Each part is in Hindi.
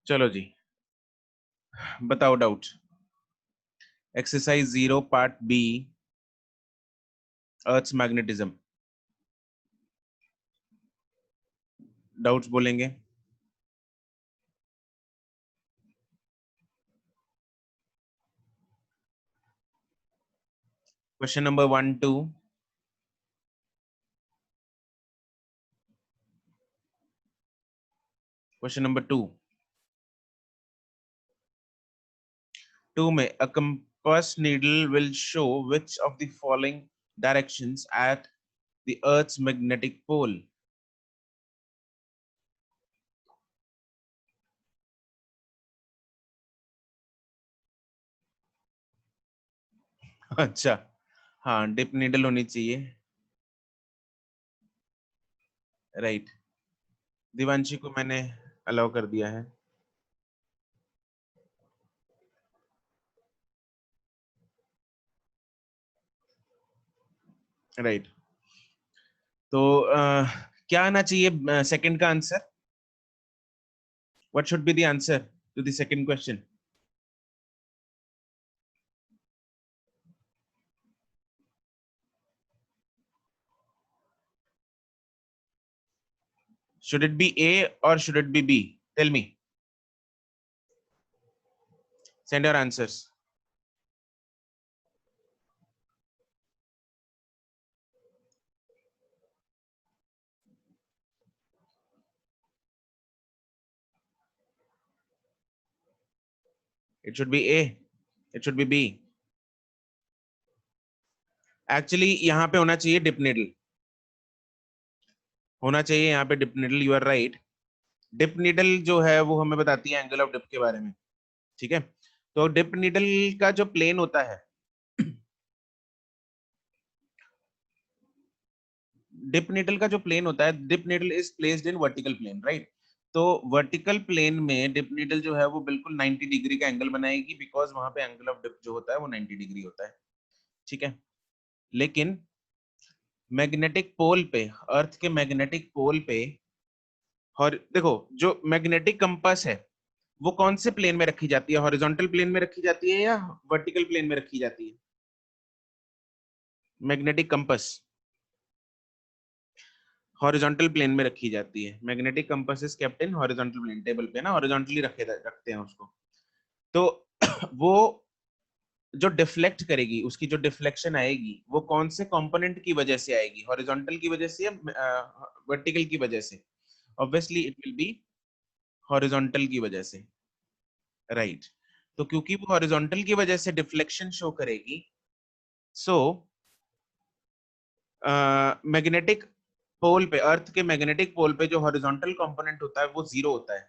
चलो जी, बताओ doubt. Exercise 0 part B, earth's magnetism. Doubts बोलेंगे। Question number 1 2। Question number 2। 2 में a compass needle will show which of the following directions at the earth's magnetic pole। अच्छा, हाँ डिप नीडल होनी चाहिए। राइट, दिवांशी को मैंने अलाउ कर दिया है। राइट, तो क्या आना चाहिए सेकंड का answer? What should be the answer to the second question? Should it be A or should it be B? Tell me. Send your answers. It should be A. It should be B. Actually यहाँ पे होना चाहिए डिप नीडल, होना चाहिए यहाँ पे dip needle. You are right. Dip needle जो है वो हमें बताती है एंगल ऑफ डिप के बारे में। ठीक है, तो डिप नीडल का जो प्लेन होता है, डिप नीडल का जो प्लेन होता है, dip needle is placed in vertical plane, right. तो वर्टिकल प्लेन में डिप नीडल जो है वो बिल्कुल 90 डिग्री का एंगल बनाएगी, बिकॉज वहां पे एंगल ऑफ डिप जो होता है वो 90 डिग्री होता है। ठीक है, लेकिन मैग्नेटिक पोल पे, अर्थ के मैग्नेटिक पोल पे, और देखो जो मैग्नेटिक कंपास है वो कौन से प्लेन में रखी जाती है? हॉरिजॉन्टल प्लेन में रखी जाती है या वर्टिकल प्लेन में रखी जाती है? मैग्नेटिक कंपास हॉरिजॉन्टल प्लेन में रखी जाती है। Magnetic compass is kept in horizontal plane, table पे ना हॉरिजॉन्टली रखते हैं उसको। तो वो जो डिफ्लेक्ट करेगी, उसकी जो डिफ्लेक्शन आएगी वो कौन से कंपोनेंट की वजह से आएगी? हॉरिजॉन्टल की वजह से या वर्टिकल की वजह से? Obviously it will B horizontal की वजह से, राइट। तो क्योंकि वो हॉरिजॉन्टल की वजह से डिफ्लेक्शन शो करेगी, सो मैग्नेटिक पोल पे, अर्थ के मैग्नेटिक पोल पे जो हॉरिजॉन्टल कंपोनेंट होता है वो 0 होता है।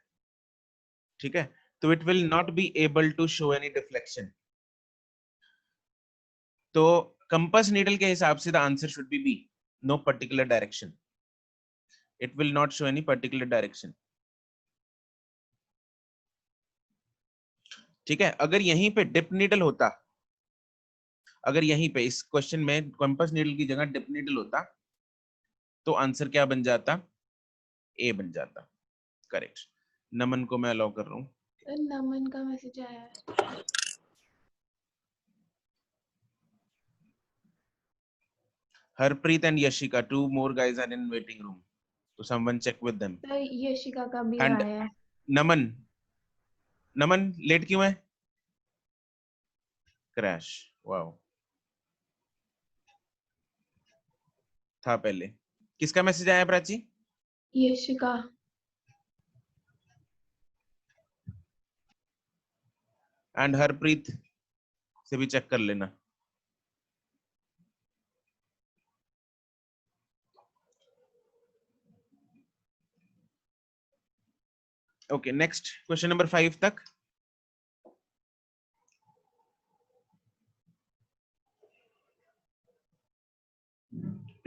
ठीक है, तो it will not be able to show any deflection. तो कंपास नीडल के हिसाब से the answer should be B, no particular direction. It will not show any particular direction. ठीक है, अगर यहीं पे डिप नीडल होता, अगर यहीं पे इस क्वेश्चन में कंपास नीडल की जगह डिप नीडल होता, तो आंसर क्या बन जाता? ए बन जाता। करेक्ट। नमन को मैं अलाउ कर रहा हूँ। नमन का मैसेज आया है। Harpreet and Yashika, two more guys are in waiting room. So someone check with them. तो यशिका का भी And आया है। Naman, नमन लेट क्यों है? क्रैश। वाओ, था पहले। किसका मैसेज आया प्राची? यशिका। एंड हरप्रीत से भी चेक कर लेना। ओके, नेक्स्ट क्वेश्चन नंबर 5 तक।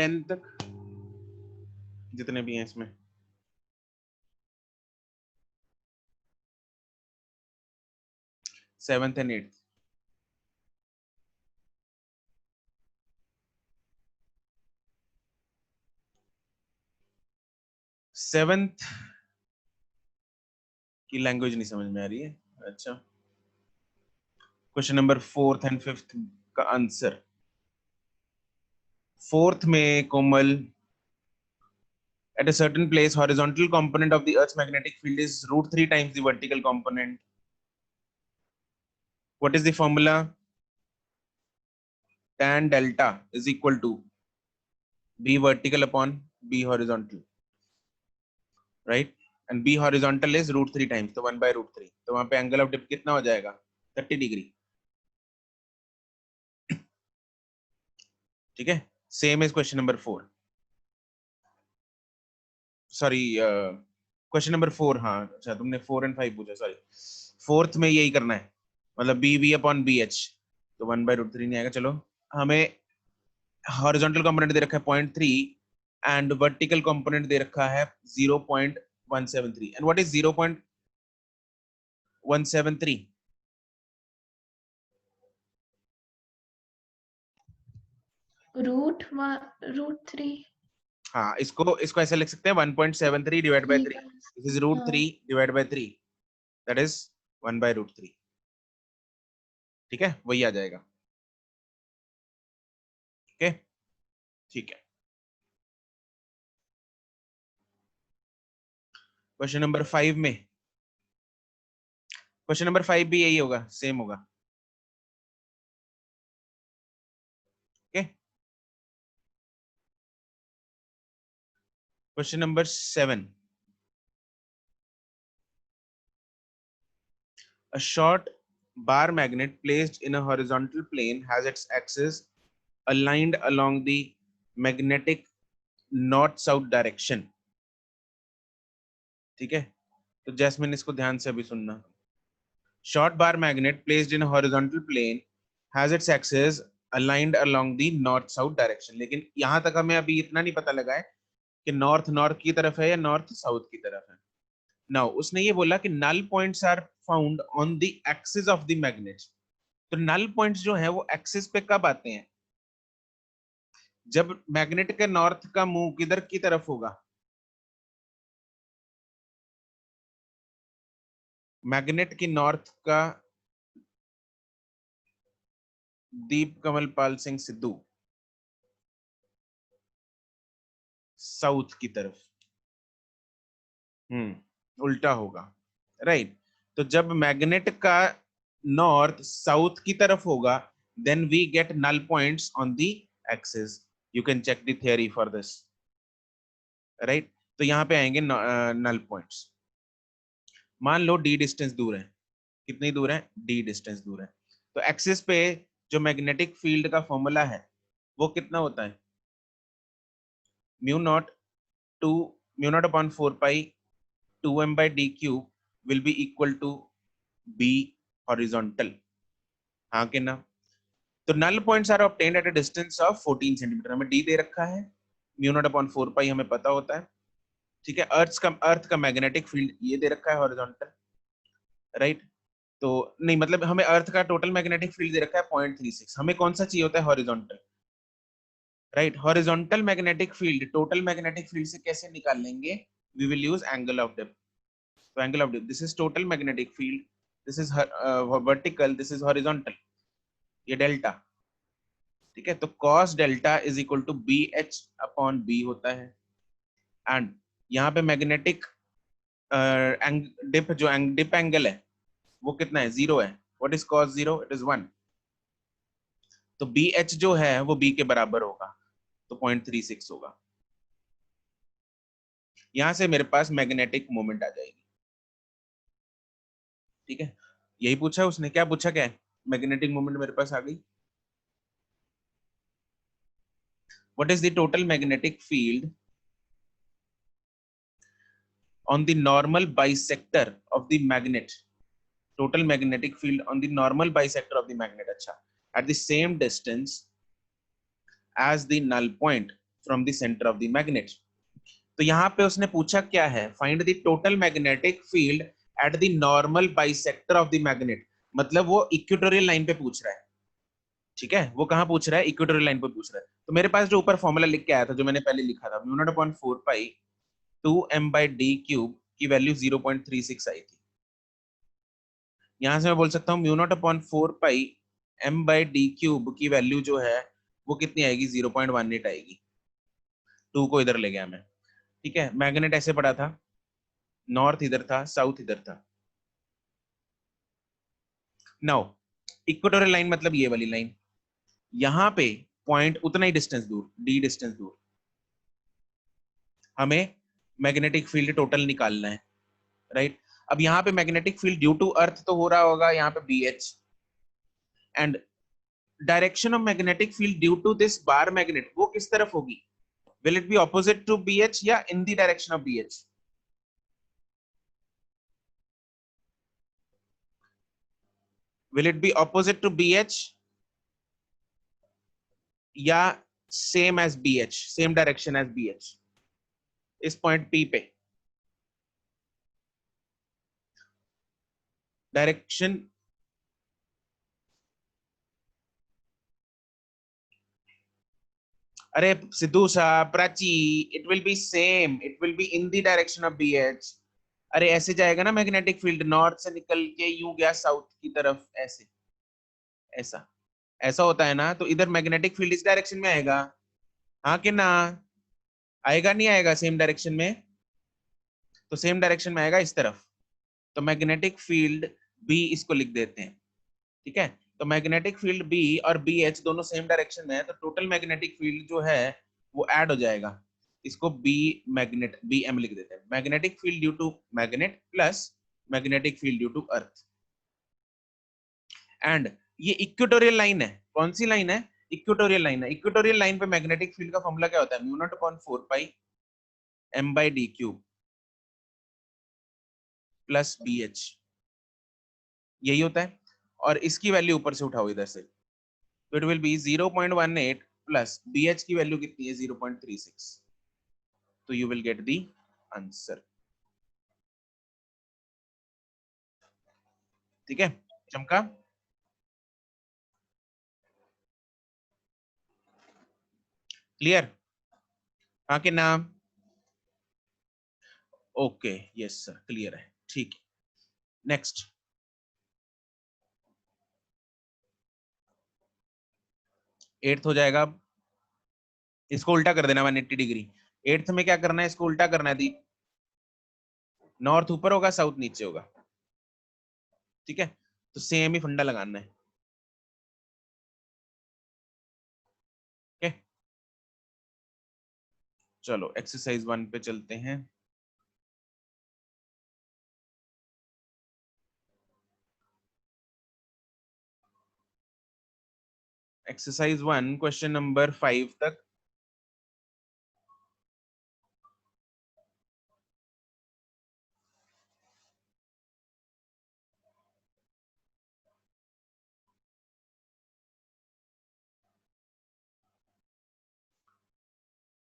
10 तक जितने भी हैं इसमें। Seventh and eighth. सेवेंथ कि लैंग्वेज नहीं समझ में आ रही है? अच्छा, question number 4th and 5th का आंसर। 4th में कोमल, at a certain place horizontal component of the earth's magnetic field is √3 times the vertical component. What is the formula? Tan delta is equal to b vertical upon b horizontal, right? And b horizontal is √3 times, तो 1 by √3, तो वहां पे एंगल ऑफ डिप कितना हो जाएगा? 30 डिग्री। ठीक है, same is question number 4, sorry question number 4। हाँ अच्छा, तुमने 4 एंड 5 पूछा, सॉरी। 4th में यही करना है, मतलब B B upon B H, तो 1 by √3 नहीं आएगा। चलो, हमें हॉरिजॉन्टल कंपोनेंट दे रखा है 0.3 एंड वर्टिकल कंपोनेंट दे रखा है 0.173। And what is 0.173? √3। हाँ, इसको ऐसे लिख सकते हैं 1.73 divide by 3, this is √3 divide by 3, that is 1 by √3। ठीक है, वही आ जाएगा। ओके, ठीक है। क्वेश्चन नंबर 5 में, क्वेश्चन नंबर 5 भी यही होगा, सेम होगा। Okay, question number 7। A short bar magnet placed in a horizontal plane has its axis aligned along the magnetic north-south direction। ठीक है, तो जैस्मिन इसको ध्यान से अभी सुनना। Short bar magnet placed in a horizontal plane has its axis aligned along the north-south direction। लेकिन यहां तक हमें अभी इतना नहीं पता लगा है कि नॉर्थ नॉर्थ की तरफ है या नॉर्थ साउथ की तरफ है। नाउ उसने ये बोला कि null points are found on the axis of the magnet. तो नल पॉइंट्स जो है वो एक्सिस पे कब आते हैं? जब मैग्नेट के नॉर्थ का मुंह किधर की तरफ होगा? मैग्नेट की नॉर्थ का, दीप कमल पाल सिंह सिद्धू, साउथ की तरफ। उल्टा होगा, राइट। तो जब मैग्नेट का नॉर्थ साउथ की तरफ होगा, then we get null points on the axis. You can check the theory for this, right. तो यहाँ पे आएंगे नल पॉइंट्स। मान लो डी डिस्टेंस दूर है, कितनी दूर है? डी डिस्टेंस दूर है। तो एक्सिस पे जो मैग्नेटिक फील्ड का फॉर्मूला है वो कितना होता है? Mu naught to mu naught upon 4 pi 2m by d cube will be equal to b horizontal। हाँ कि ना? तो null points are obtained at a distance of 14 centimetre. हमें d दे रखा है, म्यू नॉट अपॉन 4 पाई हमें पता होता है। ठीक है, अर्थ का मैग्नेटिक फील्ड ये दे रखा है हॉरिजॉन्टल, राइट। तो नहीं, मतलब हमें अर्थ का टोटल मैग्नेटिक फील्ड दे रखा है 0.36। हमें कौन सा चाहिए होता है? Horizontal, right. Horizontal magnetic field total magnetic field से कैसे निकाल लेंगे? We will use angle of dip. तो angle of dip, this is total magnetic field, this is vertical, this is horizontal, ये डेल्टा। ठीक है, तो cos delta is equal to B H upon B होता है। एंड यहाँ पे मैग्नेटिक डिप, जो डिप एंगल है वो कितना है? 0 है। What is cos 0? It is 1। तो बी एच जो है वो बी के बराबर होगा, तो 0.36 होगा। यहां से मेरे पास मैग्नेटिक मोमेंट आ जाएगी। ठीक है, यही पूछा उसने। क्या पूछा? क्या है? मैग्नेटिक मोमेंट मेरे पास आ गई। What is the total magnetic field on the normal bisector of the magnet? Total magnetic field on the normal bisector of the magnet, अच्छा, at the same distance as the null point from the center of the magnet। तो यहाँ पे उसने पूछा क्या है? Find the total magnetic field at the normal bisector of the magnet. मतलब वो इक्वेटोरियल लाइन पे पूछ रहा है। ठीक है, वो कहाँ पूछ रहा है? इक्वेटोरियल लाइन पे पूछ रहा है। तो मेरे पास जो ऊपर फॉर्मूला लिख के आया था, जो मैंने पहले लिखा था, mu naught upon 4 pi 2m by d cube की वैल्यू 0.36 आई थी। यहां से मैं बोल सकता हूँ mu naught upon 4 pi m/d³ की वैल्यू जो है वो कितनी आएगी, 0.18 आएगी। 2 को इधर ले गया मैं, ठीक है। मैग्नेट ऐसे पड़ा था, नॉर्थ इधर था, साउथ इधर था। नाउ इक्वेटोरियल लाइन मतलब ये वाली लाइन, यहां पे पॉइंट उतना ही डिस्टेंस दूर, d डिस्टेंस दूर, हमें मैग्नेटिक फील्ड टोटल निकालना है, राइट। अब यहाँ पे magnetic field due to earth तो हो रहा होगा यहाँ पे BH, and direction of magnetic field due to this bar magnet वो किस तरफ होगी? Will it be opposite to BH या in the direction of BH? Will it be opposite to BH या same as BH, same direction as BH इस पॉइंट P पे? डायरेक्शन अरे सिद्धू साहब, Prachi, it will be same, it will be in the direction of BH। अरे ऐसे जाएगा ना मैग्नेटिक फील्ड, नॉर्थ से निकल के यूं गया साउथ की तरफ, ऐसे, ऐसा ऐसा होता है ना, तो इधर मैग्नेटिक फील्ड इस डायरेक्शन में आएगा, हाँ कि ना? आएगा नहीं आएगा सेम डायरेक्शन में? तो सेम डायरेक्शन में आएगा इस तरफ, तो मैग्नेटिक फील्ड बी इसको लिख देते हैं, ठीक है। तो मैग्नेटिक फील्ड बी और BH दोनों सेम डायरेक्शन में है, तो टोटल मैग्नेटिक फील्ड जो है वो ऐड हो जाएगा, इसको बी मैग्नेट BM लिख देते हैं। Magnetic field due to magnet plus magnetic field due to earth. And ये इक्वेटोरियल लाइन है, कौन सी लाइन है? इक्वेटोरियल लाइन है। इक्वेटोरियल लाइन पे मैग्नेटिक फील्ड का फॉर्मूला क्या होता है? Mu naught upon 4 pi m/d³ plus BH, यही होता है। और इसकी वैल्यू ऊपर से उठाओ इधर से, तो it will B 0.18 plus BH की वैल्यू कितनी है? 0.36। तो you will get the answer, ठीक है। चमका? क्लियर? हाँ कि ना? ओके, यस सर, क्लियर है, ठीक है। नेक्स्ट, एट्थ हो जाएगा अब। इसको उल्टा कर देना 180 डिग्री। एट्थ में क्या करना है? इसको उल्टा करना है दी, नॉर्थ ऊपर होगा, साउथ नीचे होगा, ठीक है। तो सेम ही फंडा लगाना है, ओके। चलो एक्सरसाइज 1 पे चलते हैं। एक्सरसाइज 1 क्वेश्चन नंबर 5 तक।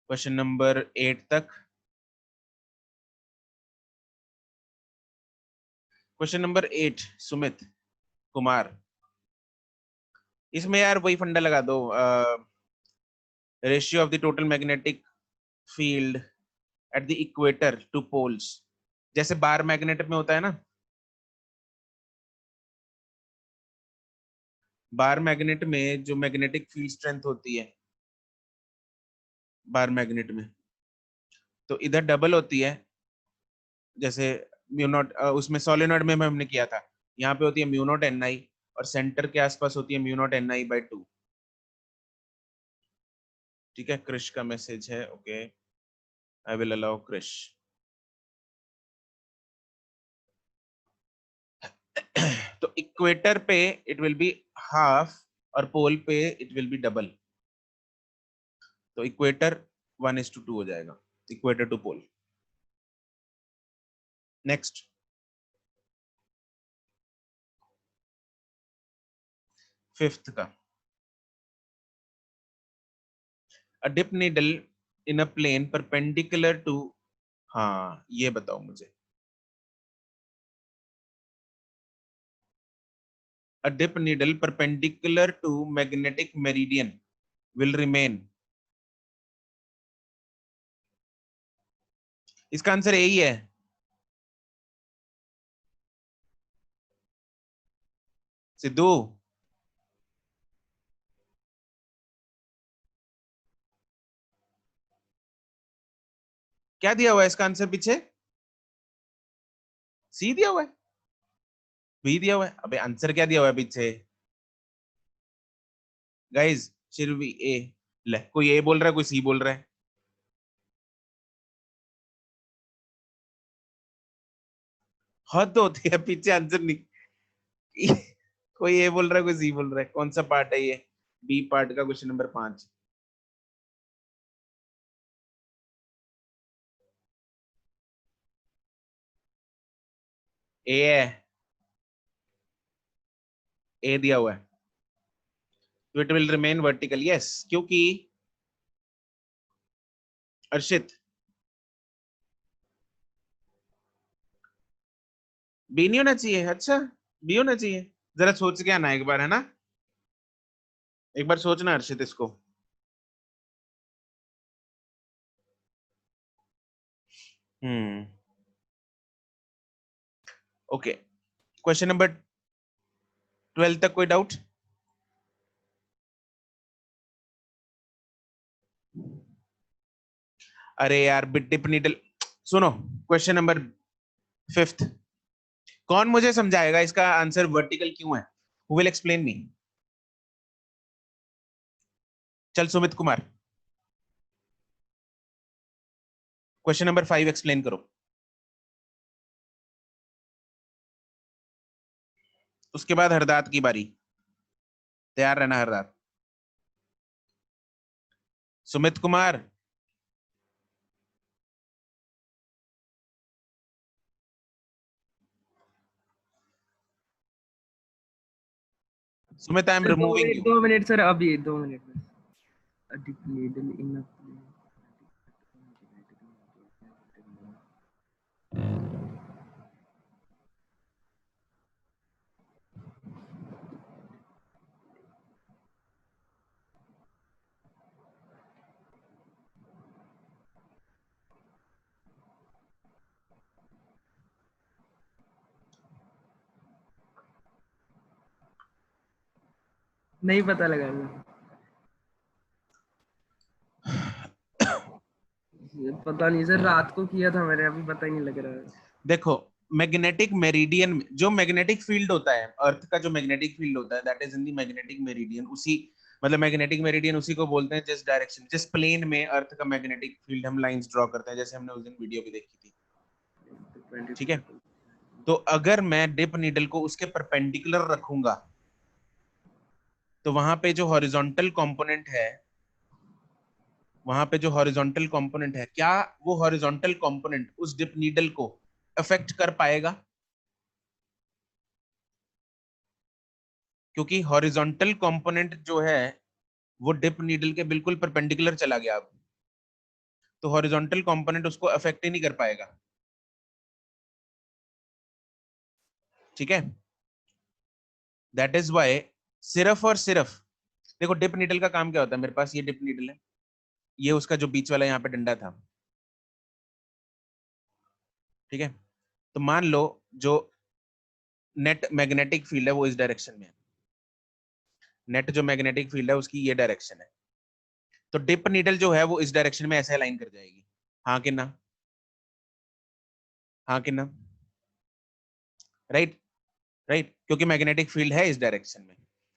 क्वेश्चन नंबर 8 तक। क्वेश्चन नंबर 8 सुमित कुमार, इसमें यार वही फंडा लगा दो, ratio of the total magnetic field at the equator to poles, जैसे बार मैग्नेट में होता है ना। बार मैग्नेट में जो मैग्नेटिक फील्ड स्ट्रेंथ होती है बार मैग्नेट में, तो इधर डबल होती है, जैसे म्यू नॉट, उसमें सोलेनॉइड में हमने किया था, यहाँ पे होती है म्यू नॉट NI, और सेंटर के आसपास होती है म्यू नॉट NI/2, ठीक है। क्रिश का मैसेज है, okay, I will allow Krish. तो इक्वेटर पे इट विल बी हाफ, और पोल पे इट विल बी डबल, तो इक्वेटर 1:2 हो जाएगा, equator to pole. Next, fifth का, a dip needle in a plane perpendicular to, हाँ ये बताओ मुझे। A dip needle perpendicular to magnetic meridian will remain, इसका आंसर यही है। सिद्धू क्या दिया हुआ है इसका आंसर पीछे? सी दिया हुआ है, बी दिया हुआ है। अबे आंसर क्या दिया हुआ है पीछे गाइस? सिर्फ ए। ले, कोई ए बोल रहा है, कोई सी बोल रहा है। हद होती है, पीछे आंसर नहीं। कोई ए बोल रहा है, कोई सी बोल रहा है। कौन सा पार्ट है ये? बी पार्ट का क्वेश्चन नंबर 5। ए है, ए दिया हुआ है। तो it will remain vertical, yes, क्योंकि अर्षित बी नहीं होना चाहिए? अच्छा, बी होना चाहिए। जरा सोच के आना एक बार, है ना? एक बार सोचना अर्षित इसको। हम्म, ओके। क्वेश्चन नंबर 12 तक कोई डाउट? अरे यार, बिट डिप नीडल। सुनो, क्वेश्चन नंबर 5। कौन मुझे समझाएगा इसका आंसर वर्टिकल क्यों है? Who will explain me? चल Sumit Kumar, question number 5 explain करो। उसके बाद हरदात की बारी। तैयार रहना Hardat. Sumit Kumar, Sumit, I am sir removing you. 2 minute sir, अभी 2 मिनट में। A dip needle in a नहीं पता लगा पता नहीं सर, रात को किया था मैंने, अभी पता ही नहीं लग रहा है। देखो, मैग्नेटिक मेरिडियन, जो मैग्नेटिक फील्ड होता है अर्थ का, जो मैग्नेटिक फील्ड होता है, that is in the magnetic meridian. उसी मतलब मैग्नेटिक मेरिडियन उसी को बोलते हैं जिस डायरेक्शन, जिस प्लेन में अर्थ का मैग्नेटिक फील्ड हम लाइंस ड्रॉ करते हैं, जैसे हमने उस दिन वीडियो भी देखी थी। ठीक है, तो अगर मैं डिप नीडल को उसके परपेंडिकुलर रखूंगा, तो वहां पे जो हॉरिजॉन्टल कंपोनेंट है, वहां पे जो हॉरिजॉन्टल कंपोनेंट है, क्या वो हॉरिजॉन्टल कंपोनेंट उस डिप नीडल को अफेक्ट कर पाएगा? क्योंकि हॉरिजॉन्टल कंपोनेंट जो है वो डिप नीडल के बिल्कुल परपेंडिकुलर चला गया अब, तो हॉरिजॉन्टल कंपोनेंट उसको अफेक्ट ही नहीं कर पाएगा। ठीक है, दैट इज वाई सिर्फ और सिर्फ, देखो डिप नीडल का काम क्या होता है। मेरे पास ये डिप नीडल है, ये उसका जो बीच वाला यहाँ पे डंडा था। ठीक है, तो मान लो जो नेट मैग्नेटिक फील्ड है वो इस डायरेक्शन में है। नेट जो मैग्नेटिक फील्ड है उसकी ये डायरेक्शन है, तो डिप नीडल जो है वो इस डायरेक्शन में ऐसे अलाइन कर जाएगी। हाँ कि ना? हाँ कि ना? राइट, राइट, क्योंकि मैग्नेटिक फील्ड है इस डायरेक्शन में।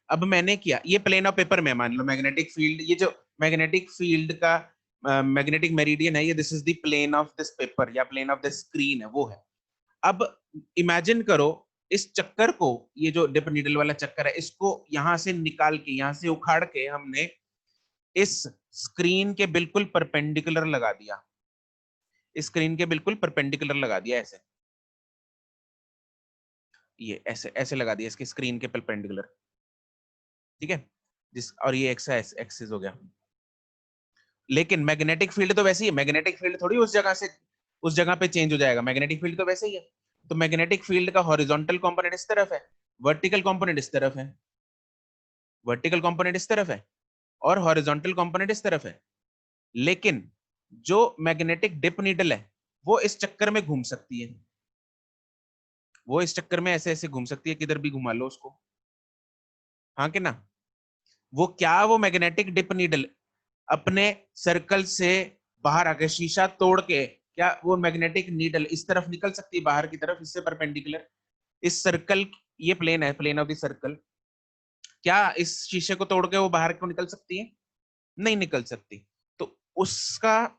अब मैंने किया, ये प्लेन ऑफ पेपर में मान लो मैग्नेटिक फील्ड, ये जो मैग्नेटिक फील्ड का मैग्नेटिक मेरिडियन है, ये this is the plane of this paper या प्लेन ऑफ द स्क्रीन है, वो है। अब इमेजिन करो इस चक्कर को, ये जो डिप नीडल वाला चक्कर है, इसको यहां से निकाल के, यहां से उखाड़ के हमने इस स्क्रीन के बिल्कुल परपेंडिकुलर लगा दिया। स्क्रीन के बिल्कुल परपेंडिकुलर लगा दिया ऐसे, ये ऐसे ऐसे लगा दिया इसके स्क्रीन के परपेंडिकुलर। ठीक है, जिस और ये एक्स एक्सिस हो गया। लेकिन मैग्नेटिक फील्ड तो वैसे ही है, मैग्नेटिक फील्ड थोड़ी उस जगह से उस जगह पे चेंज हो जाएगा, मैग्नेटिक फील्ड तो वैसे ही है। तो मैग्नेटिक फील्ड का हॉरिजॉन्टल कंपोनेंट इस तरफ है, वर्टिकल कंपोनेंट इस तरफ है, वर्टिकल कंपोनेंट इस तरफ है, और हॉरिजॉन्टल कंपोनेंट इस तरफ है। लेकिन जो मैग्नेटिक डिप नीडल है वो इस चक्कर में घूम सकती है, वो इस चक्कर में ऐसे ऐसे घूम सकती है, किधर भी घुमा लो उसको। हाँ कि ना? वो मैग्नेटिक डिप नीडल अपने सर्कल से बाहर आके शीशा तोड़ के, क्या वो मैग्नेटिक नीडल इस तरफ निकल सकती है बाहर की तरफ, इससे परपेंडिकुलर? इस सर्कल, ये प्लेन है, प्लेन ऑफ द सर्कल, क्या इस शीशे को तोड़ के वो बाहर को निकल सकती है? नहीं निकल सकती। तो उसका,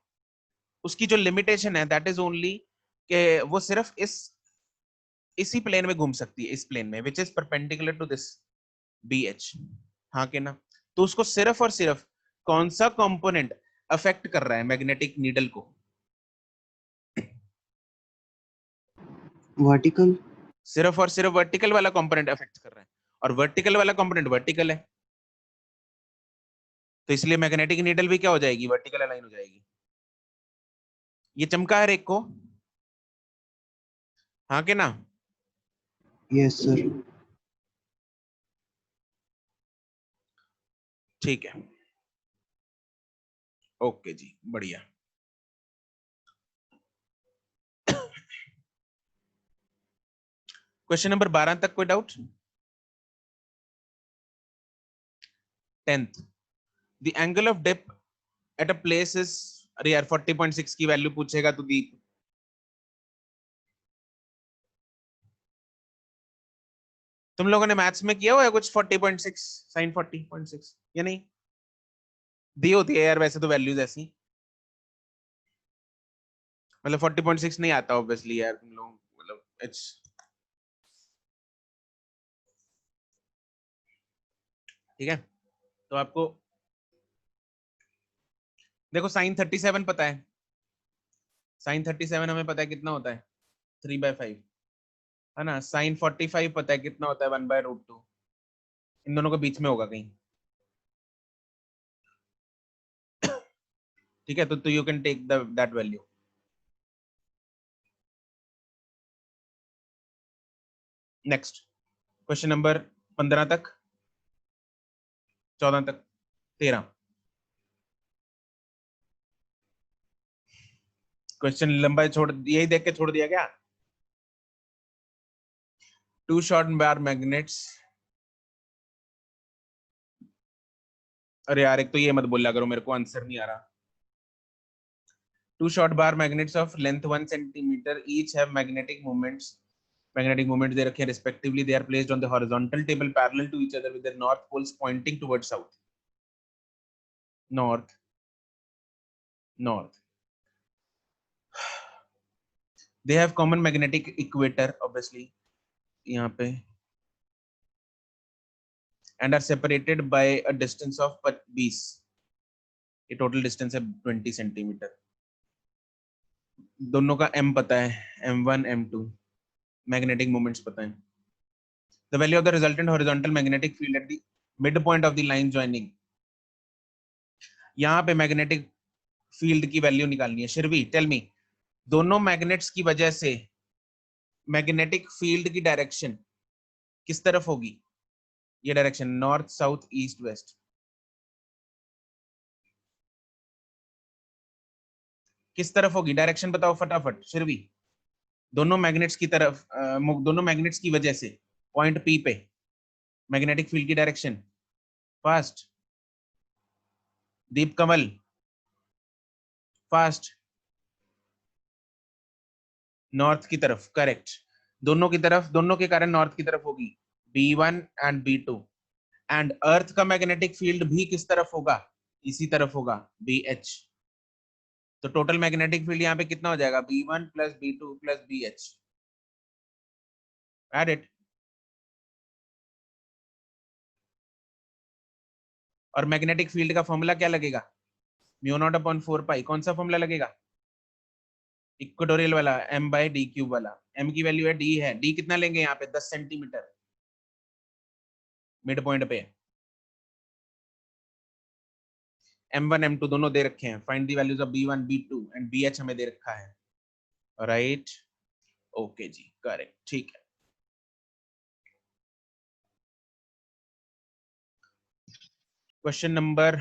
उसकी जो लिमिटेशन है दैट इज ओनली कि वो सिर्फ इसी प्लेन में घूम सकती है, इस प्लेन में which is perpendicular to this B H. हाँ कि ना? तो उसको सिर्फ और सिर्फ कौन सा कंपोनेंट अफेक्ट कर रहा है मैग्नेटिक नीडल को? वर्टिकल। सिर्फ और सिर्फ वर्टिकल वाला कंपोनेंट अफेक्ट कर रहा है, और वर्टिकल वाला कंपोनेंट वर्टिकल है, तो इसलिए मैग्नेटिक नीडल भी क्या हो जाएगी? वर्टिकल अलाइन हो जाएगी। ये चमका है एक को? हाँ कि ना? Yes sir. ठीक है, ओके जी, बढ़िया। क्वेश्चन नंबर 12 तक कोई doubt? 10th, the angle of dip at a place is, अरे यार 40.6 की वैल्यू पूछेगा तो दीप, तुम लोगों ने मैथ्स में किया हुआ है कुछ 40.6 साइन 40.6 या नहीं? दी होती है यार वैसे तो वैल्यूज ऐसी, मतलब 40.6 नहीं आता ऑब्वियसली यार तुम लोग, मतलब इट्स, ठीक है। तो आपको देखो साइन 37 पता है, साइन 37 हमें पता है कितना होता है, 3/5, है ना? साइन 45 पता है कितना होता है, 1/√2, इन दोनों के बीच में होगा कहीं, ठीक है? तो you can take that value. Next, question number 15 तक, 14 तक, 13 क्वेश्चन लंबा छोड़, यही देख के छोड़ दिया क्या? टू शॉर्ट बार मैग्नेट्स, अरे यार एक तो ये मत बोला करो, मेरे को आंसर नहीं आ रहा। Two short bar magnets of length 1 centimetre each have magnetic moment दे रखे हैं respectively, they are placed on the horizontal table parallel to each other with their north poles pointing towards south. North, north, they have common magnetic equator obviously यहाँ पे, and are separated by a distance of 20, ये टोटल डिस्टेंस है 20 सेंटीमीटर। दोनों का m पता है, m1 m2, मैग्नेटिक मोमेंट्स पता है। The value of the resultant horizontal magnetic field at the midpoint of the line joining, यहाँ पे मैग्नेटिक फील्ड की वैल्यू निकालनी है। शिरवी टेल मी, दोनों मैग्नेट्स की वजह से मैग्नेटिक फील्ड की डायरेक्शन किस तरफ होगी? ये direction north south east west, किस तरफ होगी? डायरेक्शन बताओ फटाफट शिरवी। दोनों मैग्नेट्स की तरफ, दोनों मैग्नेट्स की वजह से पॉइंट पी पे मैग्नेटिक फील्ड की direction, fast Deep Kamal, fast north की तरफ, करेक्ट। दोनों की तरफ, दोनों के कारण नॉर्थ की तरफ होगी, B1 and B2। And earth का मैग्नेटिक फील्ड भी किस तरफ होगा? इसी तरफ होगा, BH। तो टोटल मैग्नेटिक फील्ड यहाँ पे कितना हो जाएगा? B1 plus B2 plus BH, add it. और मैग्नेटिक फील्ड का फॉर्मूला क्या लगेगा? μ0/4 कौन सा फॉर्मूला लगेगा? इक्वेटोरियल वाला, m/d³ वाला। m की वैल्यू है, d है, d कितना लेंगे यहाँ पे? 10 सेंटीमीटर मिड पॉइंट पे। m1 m2 दोनों दे रखे हैं, find the values of B1 B2 and BH हमें दे रखा है, राइट? ओके जी, करेक्ट, ठीक है। क्वेश्चन नंबर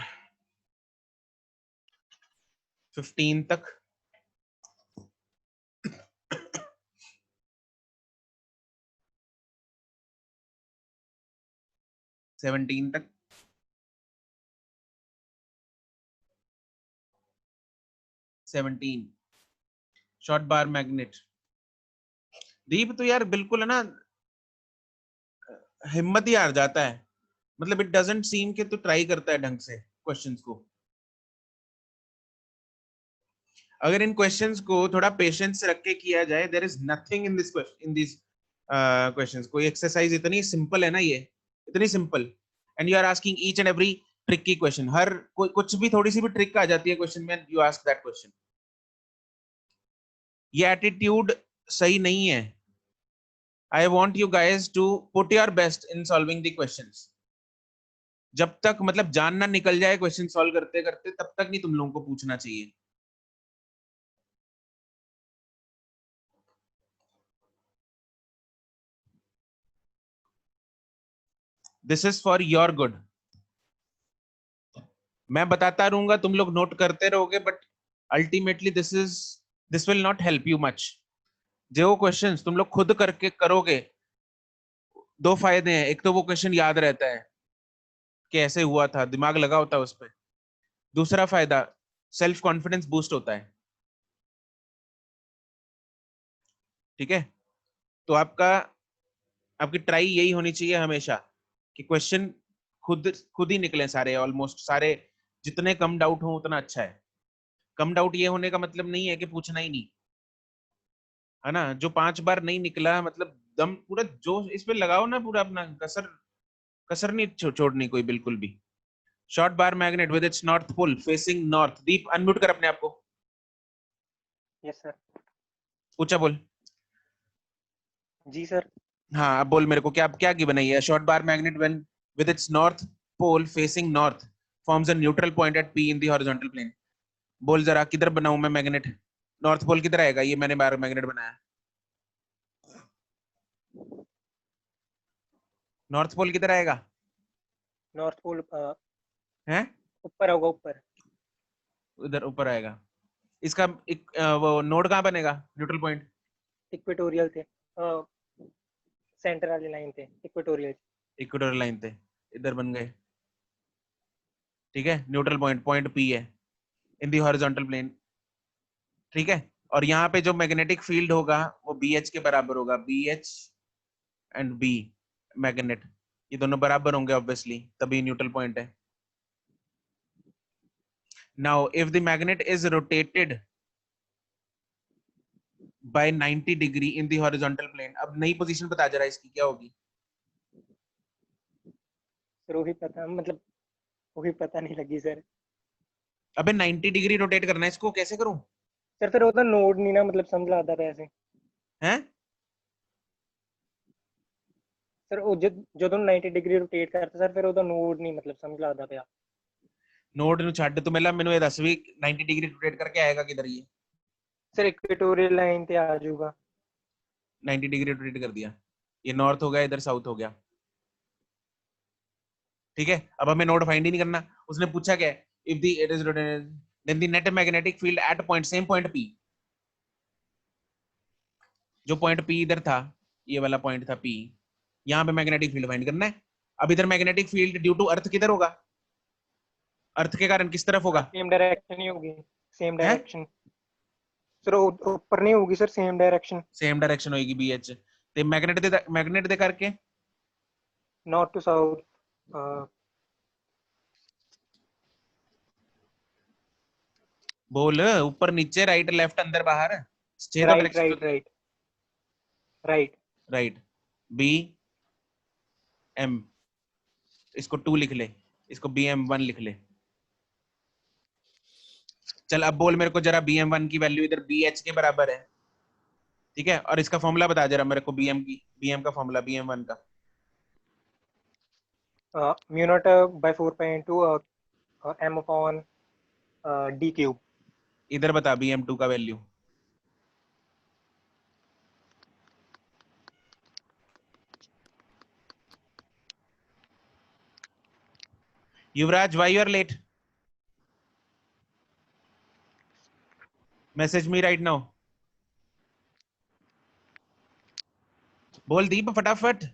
15 तक, 17 तक। Short bar magnet. दीप तो यार बिल्कुल है ना, हिम्मत ही हार जाता है, मतलब इट डजंट सीम कि तू ट्राई करता है ढंग से क्वेश्चंस को। अगर इन क्वेश्चंस को थोड़ा पेशेंस रख के किया जाए, there is nothing in this question, in this questions. कोई एक्सरसाइज इतनी सिंपल है ना ये, इतनी simple, and you are asking each and every tricky question. हर कोई कुछ भी थोड़ी सी भी ट्रिक आ जाती है क्वेश्चन में, यू आस्क दैट क्वेश्चन। ये एटीट्यूड सही नहीं है। I want you guys to put your best in solving the questions. जब तक मतलब जान ना निकल जाए क्वेश्चन सॉल्व करते करते, तब तक नहीं तुम लोगों को पूछना चाहिए। This is for your good. मैं बताता रहूंगा, तुम लोग नोट करते रहोगे, but ultimately this will not help you much. जो क्वेश्चंस तुम लोग खुद करके करोगे, दो फायदे हैं। एक तो वो क्वेश्चन याद रहता है कि ऐसे हुआ था, दिमाग लगा होता है उस पर। दूसरा फायदा, सेल्फ कॉन्फिडेंस बूस्ट होता है। ठीक है, तो आपकी ट्राई यही होनी चाहिए हमेशा कि क्वेश्चन खुद खुद ही निकले सारे, ऑलमोस्ट सारे। जितने कम डाउट हो उतना अच्छा है। कम डाउट ये होने का मतलब नहीं है कि पूछना ही नहीं, है ना। जो 5 बार नहीं निकला, मतलब दम पूरा जोश इस पे लगाओ ना, पूरा अपना कसर कसर नहीं छोड़नी कोई, बिल्कुल भी। Short bar magnet with its north pole facing north. Deep unmute कर अपने आप को। Yes sir. ऊंचा बोल। जी सर। हाँ अब बोल मेरे को, क्या क्या की बनाई है। Short bar magnet when with its north pole facing north forms a neutral point at P in the horizontal plane. बोल जरा, किधर बनाऊं मैं मैग्नेट? नॉर्थ पोल किधर आएगा? ये मैंने बार मैग्नेट बनाया। नॉर्थ पोल किधर आएगा? नॉर्थ पोल है ऊपर होगा, ऊपर। उधर ऊपर आएगा। इसका एक वो नोड कहाँ बनेगा, न्यूट्रल पॉइंट? इक्वेटोरियल थे, सेंटर वाली लाइन थे, इक्वेटोरियल। इक्वेटोरियल लाइन थे, इधर बन गए। ठीक है, न्यूट्रल पॉइंट पॉइंट पी है इन दी हॉरिजॉन्टल प्लेन। ठीक है, और यहाँ पे जो मैग्नेटिक फील्ड होगा वो बी एच के बराबर होगा। B H and B magnet, ये दोनों बराबर होंगे ऑब्वियसली, तभी न्यूट्रल पॉइंट है। Now if the magnet is rotated by 90 degree in the horizontal plane, अब नई पोजीशन बता जरा इसकी क्या होगी। सर वही पता, मतलब वही पता नहीं लगी सर। अबे 90 डिग्री रोटेट करना है इसको, कैसे करूं? सर फिर होता नोड नहीं ना, मतलब समझ आता था ऐसे। हैं? सर वो जो 90 डिग्री रोटेट करता सर, फिर ਉਹਦਾ ਨੋਡ ਨਹੀਂ मतलब समझ आता ਪਿਆ। नोड नु छੱਡ तू, मेला मेनू ये दस भी 90 डिग्री रोटेट करके आएगा किधर ये? सर इक्वेटोरियल लाइन पे आ जाऊगा। 90 डिग्री रोटेट कर दिया, ये नॉर्थ हो गया, इधर साउथ हो गया। ठीक है, अब हमें नोड फाइंड ही नहीं करना। उसने पूछा क्या, if the it is rotated then the net magnetic field at point, same point P. जो पॉइंट पी इधर था, ये वाला पॉइंट था पी, यहाँ पे मैग्नेटिक फील्ड फाइंड करना है। अब इधर magnetic field due to earth किधर होगा? अर्थ के कारण किस तरफ होगा? सेम डायरेक्शन ही होगी, सेम है डायरेक्शन। सर ऊपर नहीं होगी sir, same direction. Same direction होगी बी एच ते मैग्नेट दे करके नॉर्थ टू साउथ। बोल, ऊपर नीचे राइट लेफ्ट अंदर बाहर, छह तो राइट डायरेक्शन राइट होती है। Right right. Right, B M, इसको 2 लिख ले, इसको बी एम 1 लिख ले। चल अब बोल मेरे को जरा, बी एम 1 की वैल्यू इधर बी एच के बराबर है। ठीक है, और इसका फॉर्मूला बता जरा मेरे को, बी एम का फॉर्मूला, बी एम 1 का। Mu naught by 4.2 m upon d cube. इधर बता बी एम 2 का value. Yuvraj, why you are late? Message me right now. बोल दीप फटाफट।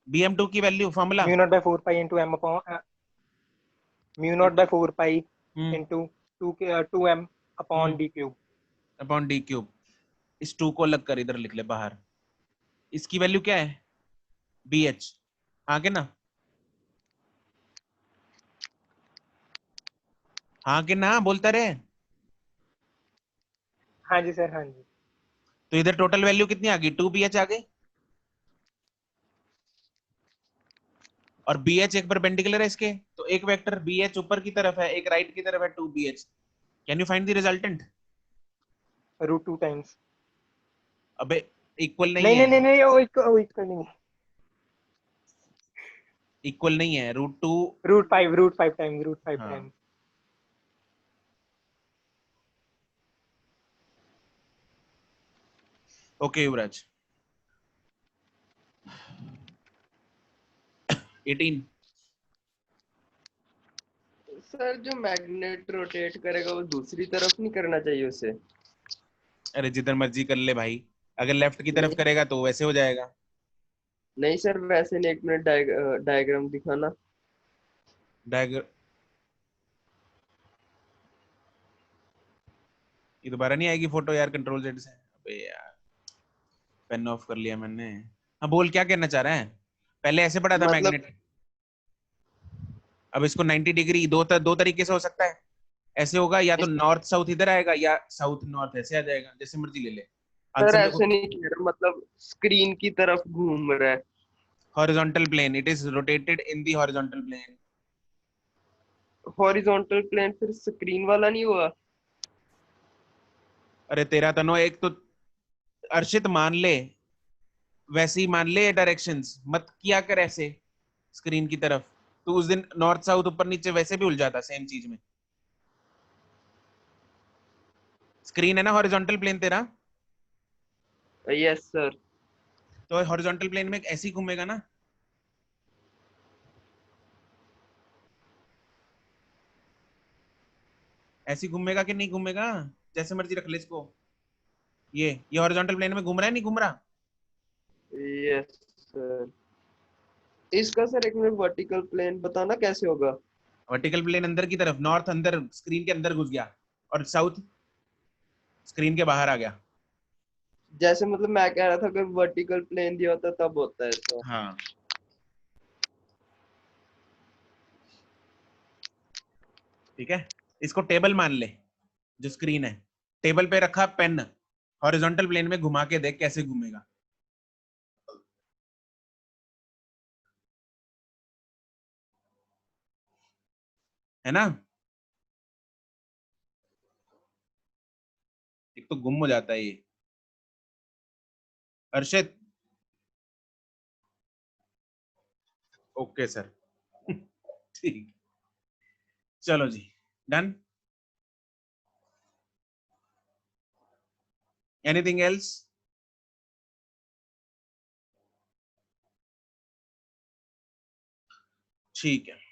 BM2 की value formula mu naught by 4 pi into m upon mu naught by 4 pi into 2m upon d cube upon D cube. इस 2 को अलग कर, इधर लिख ले बाहर। इसकी वैल्यू क्या है? BH। हाँ के ना? हाँ के ना बोलता रहे। हाँ जी सर, हाँ जी। तो इधर टोटल वैल्यू कितनी आ गई? 2BH आ गई। और BH एक परपेंडिकुलर है इसके, तो एक वेक्टर BH ऊपर की तरफ है, एक राइट की तरफ है 2BH। Can you find the resultant? √2 times। अबे इक्वल नहीं नहीं है, नहीं नहीं नहीं, वो इक्वल नहीं है। इक्वल नहीं है। √2। √5 times, √5 हाँ times। ओके युवराज। 18। सर जो मैग्नेट रोटेट करेगा वो दूसरी तरफ नहीं करना चाहिए उसे? अरे जिधर मर्जी कर ले भाई, अगर लेफ्ट की तरफ नहीं करेगा तो वैसे हो जाएगा। नहीं सर, वैसे नहीं, 1 मिनट डायग्राम दिखाना। डायग्राम ये दोबारा नहीं आएगी फोटो यार, कंट्रोल जेड से। अबे यार पेन ऑफ कर लिया मैंने। हाँ बोल, क्या कहना चाह रहा है? पहले ऐसे पढ़ा था मतलब मैग्नेट, अब इसको 90 डिग्री दो तरीके से हो सकता है। ऐसे होगा, या तो नॉर्थ साउथ इधर आएगा, या साउथ नॉर्थ ऐसे आ जाएगा, जैसे मर्जी ले ले। सर आंसर देखो, ऐसे नहीं कह रहा, मतलब स्क्रीन की तरफ घूम रहा है। Horizontal plane, it is rotated in the horizontal plane. Horizontal plane फिर स्क्रीन वाला नहीं हुआ? अरे तेरा तनो एक तो, अर्षित मान ले, वैसे ही मान ले डायरेक्शंस, मत किया कर ऐसे स्क्रीन की तरफ। तो उस दिन नॉर्थ साउथ ऊपर नीचे वैसे भी उलझाता सेम चीज में। स्क्रीन है ना हॉरिजॉन्टल प्लेन तेरा, यस सर। तो हॉरिजॉन्टल प्लेन में ऐसे ही घूमेगा ना। ऐसे ही घूमेगा कि नहीं घूमेगा, जैसे मर्जी रख ले इसको। ये हॉरिजॉन्टल प्लेन में घूम रहा है, नहीं घूम रहा? Yes sir. इसका सर 1 मिनट वर्टिकल प्लेन बताना कैसे होगा? वर्टिकल प्लेन अंदर की तरफ, नॉर्थ अंदर स्क्रीन के अंदर घुस गया, और साउथ स्क्रीन के बाहर आ गया। जैसे मतलब मैं कह रहा था अगर वर्टिकल प्लेन दिया होता तब होता है ऐसा। हाँ ठीक है, इसको टेबल मान ले, जो स्क्रीन है, टेबल पे रखा पेन, हॉरिजॉन्टल प्लेन में घुमा के देख कैसे घूमेगा। है ना? एक तो गुम हो जाता है ये। अर्षित ओके सर ठीक, चलो जी, डन। Anything else? ठीक है।